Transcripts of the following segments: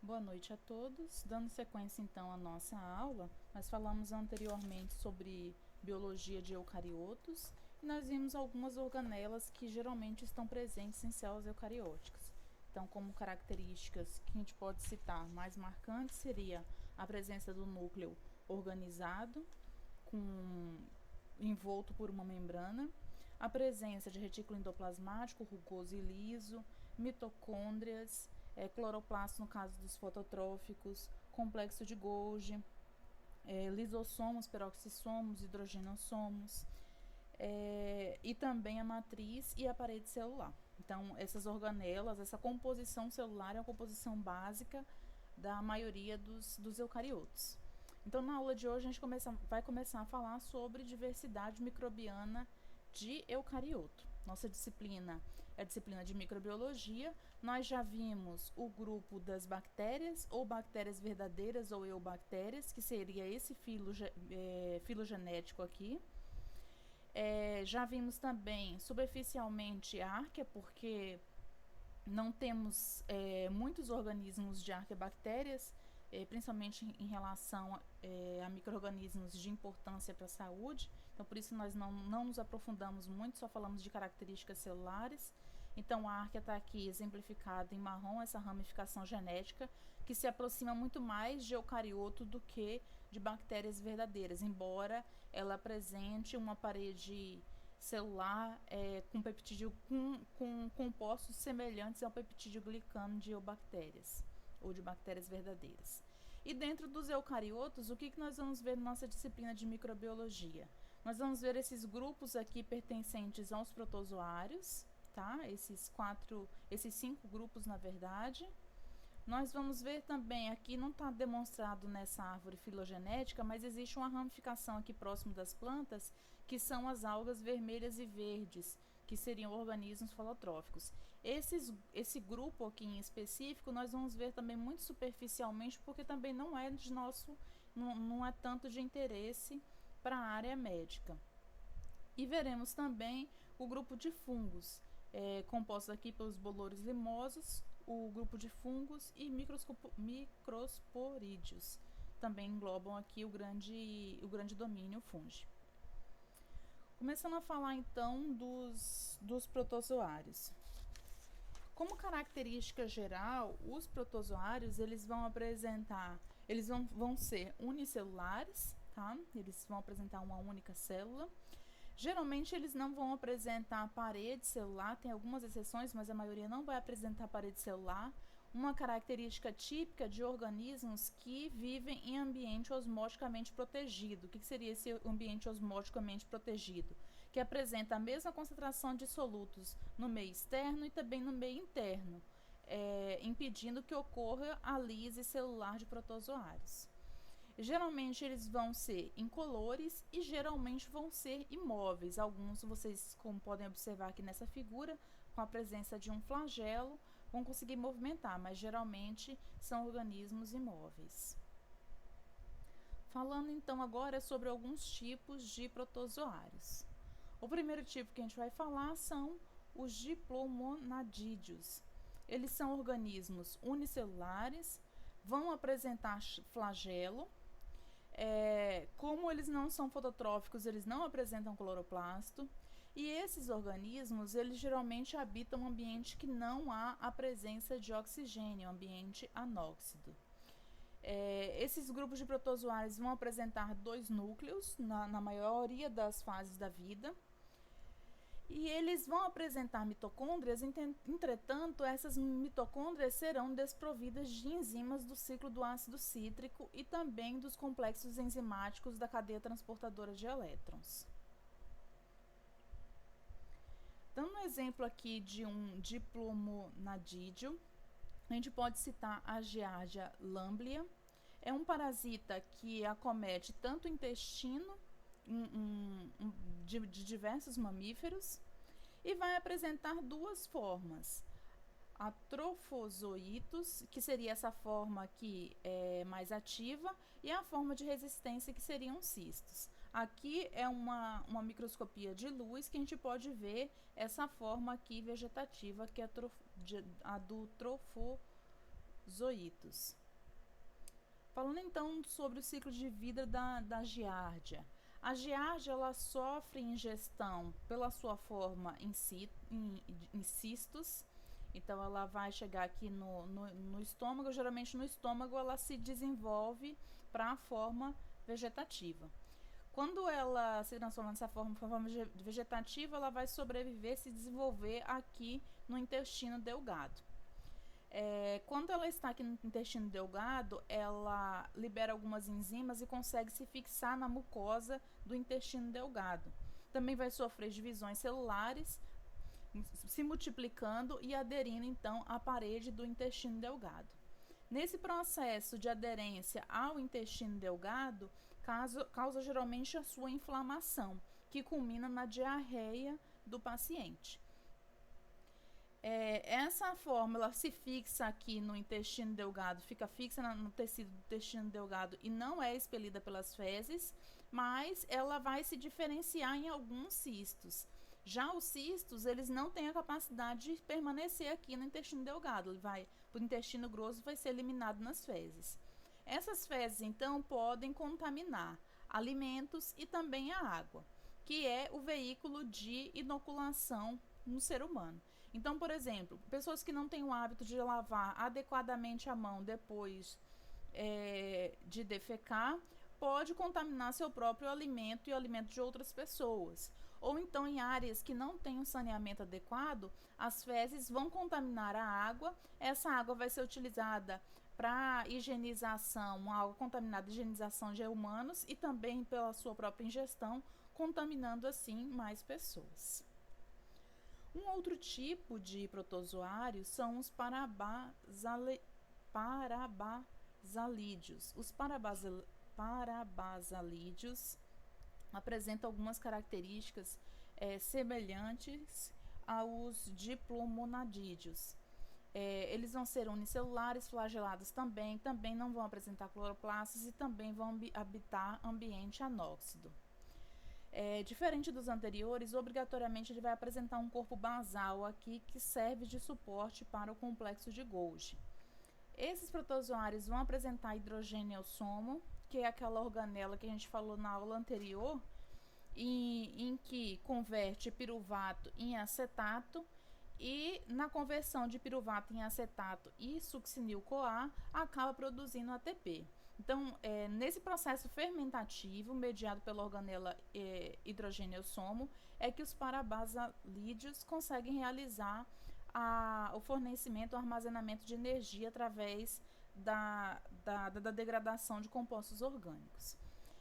Boa noite a todos. Dando sequência então à nossa aula, nós falamos anteriormente sobre biologia de eucariotos e nós vimos algumas organelas que geralmente estão presentes em células eucarióticas. Então, como características que a gente pode citar mais marcantes seria a presença do núcleo organizado, envolto por uma membrana, a presença de retículo endoplasmático rugoso e liso, mitocôndrias, cloroplasto no caso dos fototróficos, complexo de Golgi, lisossomos, peroxissomos, hidrogenossomos, e também a matriz e a parede celular. Então, essas organelas, essa composição celular é a composição básica da maioria dos eucariotos. Então, na aula de hoje, a gente vai começar a falar sobre diversidade microbiana de eucarioto. Nossa disciplina é a disciplina de microbiologia. Nós já vimos o grupo das bactérias, ou bactérias verdadeiras ou eubactérias, que seria esse filogenético aqui. Já vimos também superficialmente Archaea, porque não temos muitos organismos de arqueabactérias, principalmente em relação a micro-organismos de importância para a saúde. Então, por isso nós não nos aprofundamos muito, só falamos de características celulares. Então, a arquea está aqui exemplificada em marrom, essa ramificação genética, que se aproxima muito mais de eucarioto do que de bactérias verdadeiras, embora ela apresente uma parede celular com peptídeo com compostos semelhantes ao peptídeo glicano de eubactérias ou de bactérias verdadeiras. E dentro dos eucariotos, o que nós vamos ver na nossa disciplina de microbiologia? Nós vamos ver esses grupos aqui pertencentes aos protozoários, tá? Esses 5 grupos, na verdade. Nós vamos ver também, aqui não está demonstrado nessa árvore filogenética, mas existe uma ramificação aqui próximo das plantas, que são as algas vermelhas e verdes, que seriam organismos falotróficos. Esse grupo aqui em específico, nós vamos ver também muito superficialmente, porque também não é de não é tanto de interesse para a área médica. E veremos também o grupo de fungos, composto aqui pelos bolores limosos, o grupo de fungos e microsporídeos. Também englobam aqui o grande domínio fungi. Começando a falar então dos protozoários. Como característica geral, os protozoários eles vão ser unicelulares, tá? Eles vão apresentar uma única célula. Geralmente eles não vão apresentar parede celular, tem algumas exceções, mas a maioria não vai apresentar parede celular. Uma característica típica de organismos que vivem em ambiente osmoticamente protegido. O que seria esse ambiente osmoticamente protegido? Que apresenta a mesma concentração de solutos no meio externo e também no meio interno, impedindo que ocorra a lise celular de protozoários. Geralmente eles vão ser incolores e geralmente vão ser imóveis. Alguns vocês, como podem observar aqui nessa figura, com a presença de um flagelo, vão conseguir movimentar, mas geralmente são organismos imóveis. Falando então agora sobre alguns tipos de protozoários. O primeiro tipo que a gente vai falar são os diplomonadídeos. Eles são organismos unicelulares, vão apresentar flagelo. Como eles não são fototróficos, eles não apresentam cloroplasto. E esses organismos, eles geralmente habitam um ambiente que não há a presença de oxigênio, um ambiente anóxido. Esses grupos de protozoários vão apresentar 2 núcleos na maioria das fases da vida. E eles vão apresentar mitocôndrias, entretanto, essas mitocôndrias serão desprovidas de enzimas do ciclo do ácido cítrico e também dos complexos enzimáticos da cadeia transportadora de elétrons. Dando um exemplo aqui de um diplomonadídeo, a gente pode citar a Giardia lamblia. É um parasita que acomete tanto o intestino de diversos mamíferos e vai apresentar 2 formas. A trofozoitos, que seria essa forma aqui mais ativa, e a forma de resistência, que seriam cistos. Aqui é uma microscopia de luz que a gente pode ver essa forma aqui vegetativa, que é a do zoítos. Falando então sobre o ciclo de vida da giardia. A giardia ela sofre ingestão pela sua forma em cistos. Então ela vai chegar aqui no estômago. Geralmente no estômago ela se desenvolve para a forma vegetativa. Quando ela se transforma nessa forma vegetativa, ela vai sobreviver, se desenvolver aqui no intestino delgado. Quando ela está aqui no intestino delgado, ela libera algumas enzimas e consegue se fixar na mucosa do intestino delgado. Também vai sofrer divisões celulares, se multiplicando e aderindo então à parede do intestino delgado. Nesse processo de aderência ao intestino delgado, causa geralmente a sua inflamação, que culmina na diarreia do paciente. Essa fórmula se fixa aqui no intestino delgado, fica fixa no tecido do intestino delgado e não é expelida pelas fezes, mas ela vai se diferenciar em alguns cistos. Já os cistos, eles não têm a capacidade de permanecer aqui no intestino delgado, ele vai para o intestino grosso, vai ser eliminado nas fezes. Essas fezes, então, podem contaminar alimentos e também a água, que é o veículo de inoculação no ser humano. Então, por exemplo, pessoas que não têm o hábito de lavar adequadamente a mão depois de defecar, pode contaminar seu próprio alimento e o alimento de outras pessoas. Ou então, em áreas que não têm um saneamento adequado, as fezes vão contaminar a água, essa água vai ser utilizada para higienização, uma água contaminada, higienização de humanos e também pela sua própria ingestão, contaminando assim mais pessoas. Um outro tipo de protozoários são os parabazalídeos. Os parabazalídeos apresentam algumas características semelhantes aos diplomonadídeos. Eles vão ser unicelulares, flagelados também não vão apresentar cloroplastos e também vão habitar ambiente anóxido. Diferente dos anteriores, obrigatoriamente ele vai apresentar um corpo basal aqui que serve de suporte para o complexo de Golgi. Esses protozoários vão apresentar hidrogeneossomo, que é aquela organela que a gente falou na aula anterior, em que converte piruvato em acetato, e na conversão de piruvato em acetato e succinil-CoA acaba produzindo ATP. Então, nesse processo fermentativo, mediado pela organela hidrogeneossomo, é que os parabazalídeos conseguem realizar o fornecimento, o armazenamento de energia através da degradação de compostos orgânicos.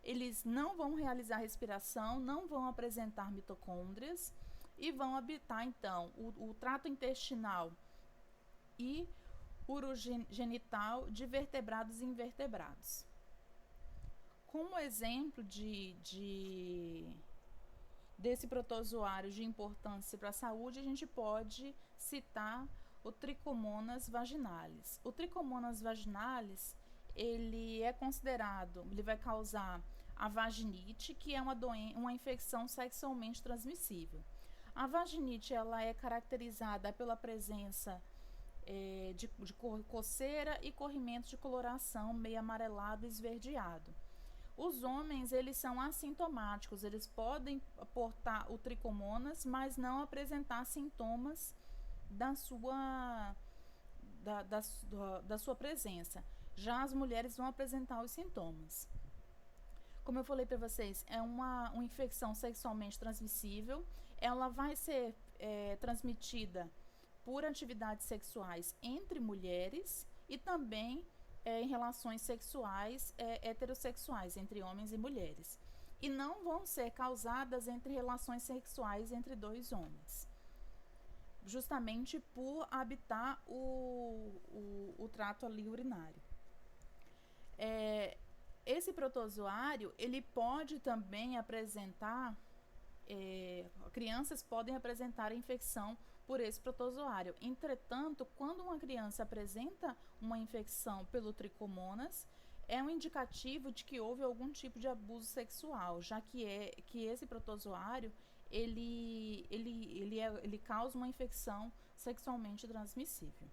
Eles não vão realizar respiração, não vão apresentar mitocôndrias e vão habitar, então, o trato intestinal e urogenital de vertebrados e invertebrados. Como exemplo desse protozoário de importância para a saúde, a gente pode citar o Trichomonas vaginalis. O Trichomonas vaginalis, ele vai causar a vaginite, que é uma infecção sexualmente transmissível. A vaginite ela é caracterizada pela presença de coceira e corrimento de coloração meio amarelado e esverdeado. Os homens, eles são assintomáticos, eles podem portar o tricomonas, mas não apresentar sintomas da sua presença. Já as mulheres vão apresentar os sintomas. Como eu falei para vocês, é uma infecção sexualmente transmissível. Ela vai ser transmitida por atividades sexuais entre mulheres e também em relações sexuais heterossexuais, entre homens e mulheres. E não vão ser causadas entre relações sexuais entre dois homens, justamente por habitar o trato ali urinário. Esse protozoário, ele pode também apresentar, crianças podem apresentar infecção por esse protozoário. Entretanto, quando uma criança apresenta uma infecção pelo tricomonas, é um indicativo de que houve algum tipo de abuso sexual, já que esse protozoário ele causa uma infecção sexualmente transmissível.